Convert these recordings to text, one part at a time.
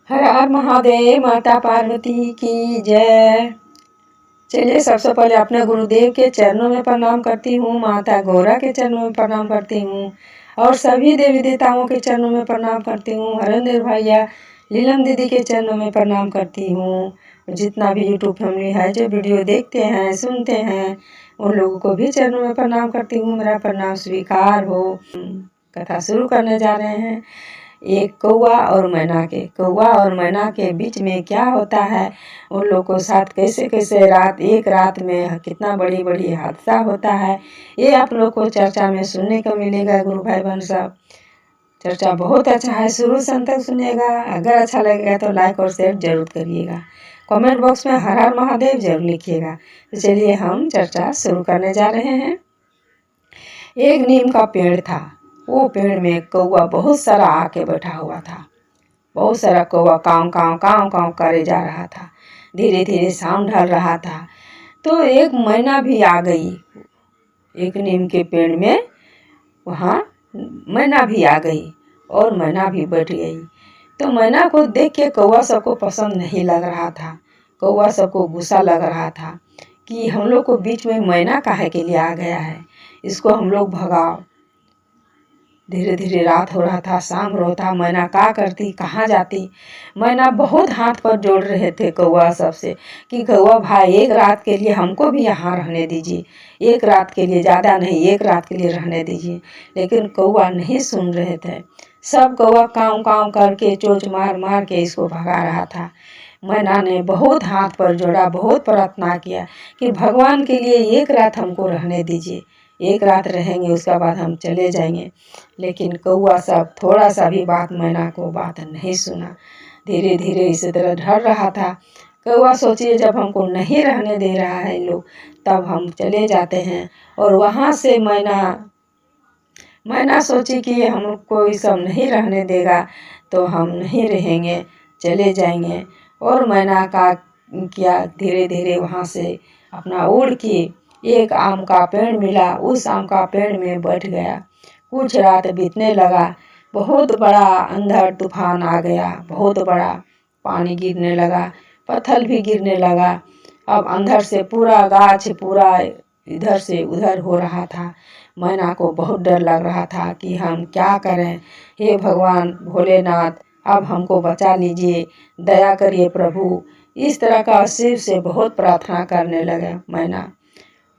हर हर महादेव, माता पार्वती की जय। चलिए सबसे पहले अपने गुरुदेव के चरणों में प्रणाम करती हूँ, माता गौरा के चरणों में प्रणाम करती हूँ और सभी देवी देवताओं के चरणों में प्रणाम करती हूँ। हरेंद्र भैया, लीलम दीदी के चरणों में प्रणाम करती हूँ। जितना भी यूट्यूब फैमिली है जो वीडियो देखते हैं सुनते हैं उन लोगों को भी चरणों में प्रणाम करती हूँ। मेरा प्रणाम स्वीकार हो। कथा शुरू करने जा रहे हैं। एक कौवा और मैना के बीच में क्या होता है, उन लोगों को साथ कैसे कैसे एक रात में कितना बड़ी बड़ी हादसा होता है, ये आप लोग को चर्चा में सुनने को मिलेगा। गुरु भाई बहन सब, चर्चा बहुत अच्छा है, शुरू से अंत तक सुनिएगा। अगर अच्छा लगेगा तो लाइक और शेयर जरूर करिएगा। कमेंट बॉक्स में हर हर महादेव जरूर लिखिएगा। तो चलिए हम चर्चा शुरू करने जा रहे हैं। एक नीम का पेड़ था। वो पेड़ में कौवा बहुत सारा आके बैठा हुआ था। बहुत सारा कौवा काव काव काव काव करे जा रहा था। धीरे धीरे शाम ढल रहा था तो एक मैना भी आ गई। एक नीम के पेड़ में वहाँ मैना भी आ गई और मैना भी बैठ गई। तो मैना को देख के कौवा सबको पसंद नहीं लग रहा था। कौवा सबको गुस्सा लग रहा था कि हम लोग को बीच में मैना काहे के लिए आ गया है, इसको हम लोग भगाओ। धीरे धीरे रात हो रहा था, शाम हो रहा था। मैना क्या करती, कहाँ जाती। मैना बहुत हाथ पर जोड़ रहे थे कौवा सबसे कि कौवा भाई एक रात के लिए हमको भी यहाँ रहने दीजिए, एक रात के लिए, ज़्यादा नहीं, एक रात के लिए रहने दीजिए। लेकिन कौवा नहीं सुन रहे थे। सब कौवा काव काव करके चोंच मार मार के इसको भगा रहा था। मैना ने बहुत हाथ पर जोड़ा, बहुत प्रार्थना किया कि भगवान के लिए एक रात हमको रहने दीजिए, एक रात रहेंगे उसके बाद हम चले जाएंगे। लेकिन कौवा सब थोड़ा सा भी मैना को बात नहीं सुना। धीरे धीरे इसी तरह ढल रहा था। कौवा सोचिए जब हमको नहीं रहने दे रहा है लोग, तब हम चले जाते हैं। और वहाँ से मैना सोची कि हमको ये सब नहीं रहने देगा तो हम नहीं रहेंगे, चले जाएंगे। और मैना का किया, धीरे धीरे वहाँ से अपना उड़ के एक आम का पेड़ मिला, उस आम का पेड़ में बैठ गया। कुछ रात बीतने लगा। बहुत बड़ा अंधड़ तूफान आ गया, बहुत बड़ा पानी गिरने लगा, पत्थर भी गिरने लगा। अब अंधड़ से पूरा गाछ पूरा इधर से उधर हो रहा था। मैना को बहुत डर लग रहा था कि हम क्या करें। हे भगवान भोलेनाथ, अब हमको बचा लीजिए, दया करिए प्रभु। इस तरह का शिव से बहुत प्रार्थना करने लगे मैना।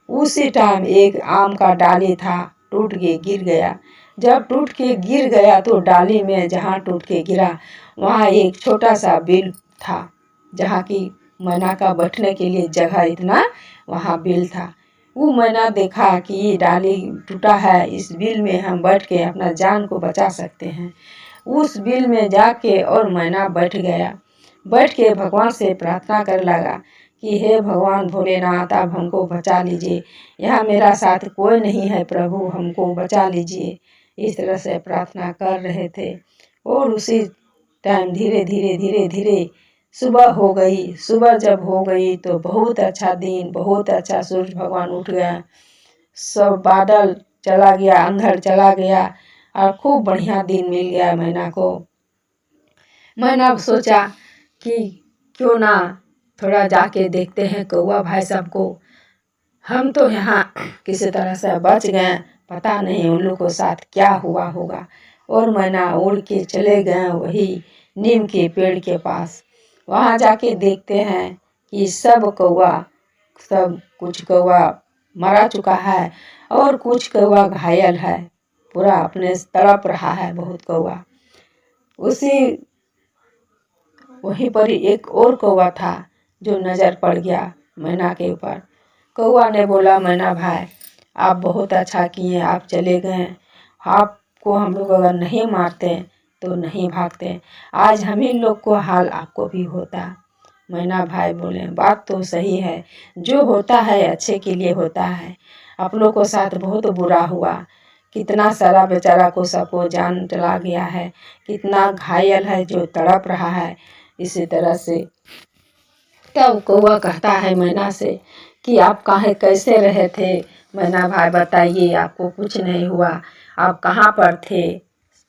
उसी टाइम एक आम का डाली था, टूट के गिर गया। जब टूट के गिर गया तो डाली में जहाँ टूट के गिरा वहाँ एक छोटा सा बिल था, जहाँ की मैना का बैठने के लिए जगह इतना, वहाँ बिल था। वो मैना देखा कि ये डाली टूटा है, इस बिल में हम बैठ के अपना जान को बचा सकते हैं। उस बिल में जाके और मैना बैठ गया। बैठ के भगवान से प्रार्थना कर लगा कि हे भगवान भोलेनाथ, आप हमको बचा लीजिए, यहाँ मेरा साथ कोई नहीं है, प्रभु हमको बचा लीजिए। इस तरह से प्रार्थना कर रहे थे। और उसी टाइम धीरे धीरे धीरे धीरे सुबह हो गई। सुबह जब हो गई तो बहुत अच्छा दिन, बहुत अच्छा, सूरज भगवान उठ गया, सब बादल चला गया, अंधड़ चला गया और खूब बढ़िया दिन मिल गया मैना को। मैना सोचा कि क्यों ना थोड़ा जाके देखते हैं कौवा भाई साहब को। हम तो यहाँ किसी तरह से बच गए, पता नहीं उन लोगों के साथ क्या हुआ होगा। और मैना उड़ के चले गए वही नीम के पेड़ के पास। वहाँ जाके देखते हैं कि सब कुछ कौवा मरा चुका है और कुछ कौवा घायल है, पूरा अपने तड़प रहा है बहुत कौवा। वहीं पर एक और कौवा था जो नजर पड़ गया मैना के ऊपर। कौवा ने बोला, मैना भाई आप बहुत अच्छा किए, आप चले गए, आपको हम लोग अगर नहीं मारते तो नहीं भागते, आज हम ही लोग को हाल आपको भी होता। मैना भाई बोले, बात तो सही है, जो होता है अच्छे के लिए होता है। आप लोग को साथ बहुत बुरा हुआ, कितना सारा बेचारा को सबको जान चला गया है, कितना घायल है जो तड़प रहा है। इसी तरह से तब कौवा कहता है मैना से कि आप कहाँ कैसे रहे थे। मैना भाई बताइए, आपको कुछ नहीं हुआ, आप कहाँ पर थे।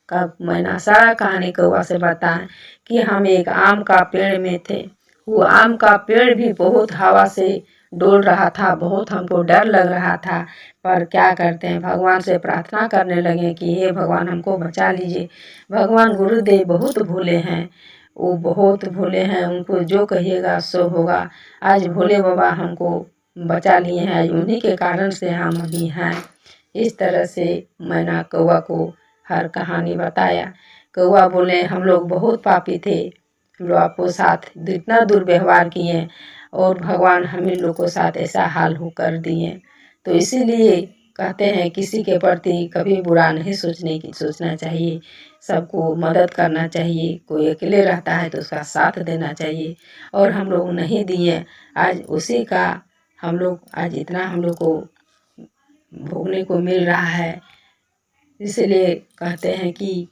का मैना सारा कहानी कौवा से बताएं कि हम एक आम का पेड़ में थे। वो आम का पेड़ भी बहुत हवा से डोल रहा था, बहुत हमको डर लग रहा था। पर क्या करते हैं, भगवान से प्रार्थना करने लगे कि हे भगवान हमको बचा लीजिए। भगवान गुरुदेव बहुत भोले हैं, वो बहुत भोले हैं, उनको जो कहिएगा सो होगा। आज भोले बाबा हमको बचा लिए हैं, आज उन्हीं के कारण से हम अभी हैं। इस तरह से मैना कौवा को हर कहानी बताया। कौवा बोले हम लोग बहुत पापी थे, हम लोग आपको साथ इतना दुर्व्यवहार किए और भगवान हम लोग को साथ ऐसा हाल हो कर दिए। तो इसीलिए कहते हैं किसी के प्रति कभी बुरा नहीं सोचना चाहिए, सबको मदद करना चाहिए। कोई अकेले रहता है तो उसका साथ देना चाहिए, और हम लोग नहीं दिए। आज उसी का हम लोग आज इतना हम लोग को भोगने को मिल रहा है। इसलिए कहते हैं कि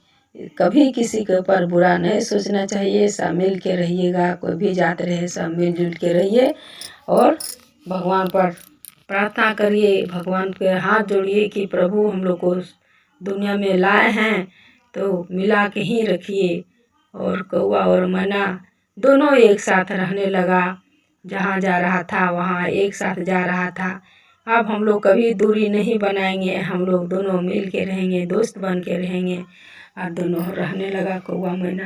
कभी किसी के ऊपर बुरा नहीं सोचना चाहिए, सब मिल के रहिएगा। कोई भी जात रहे सब मिलजुल के रहिए और भगवान पर प्रार्थना करिए, भगवान के हाथ जोड़िए कि प्रभु हम लोग को दुनिया में लाए हैं तो मिला के ही रखिए। और कौवा और मैना दोनों एक साथ रहने लगा, जहाँ जा रहा था वहाँ एक साथ जा रहा था। अब हम लोग कभी दूरी नहीं बनाएंगे, हम लोग दोनों मिल के रहेंगे, दोस्त बन के रहेंगे। और दोनों रहने लगा कौवा मैना।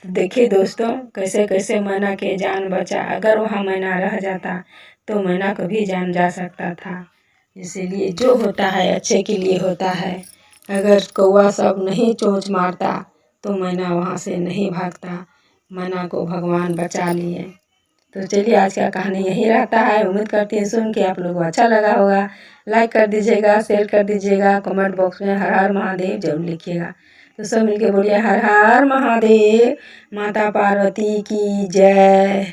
तो देखिए दोस्तों कैसे कैसे मैना के जान बचा। अगर वहाँ मैना रह जाता तो मैना का भी जान जा सकता था। इसीलिए जो होता है अच्छे के लिए होता है। अगर कौवा सब नहीं चोंच मारता तो मैना वहाँ से नहीं भागता। मैना को भगवान बचा लिए। तो चलिए आज का कहानी यही रहता है। उम्मीद करती हूँ सुन के आप लोगों को अच्छा लगा होगा। लाइक कर दीजिएगा, शेयर कर दीजिएगा, कमेंट बॉक्स में हर हर महादेव जरूर लिखिएगा। तो सब मिलके बोलिए हर हर महादेव, माता पार्वती की जय।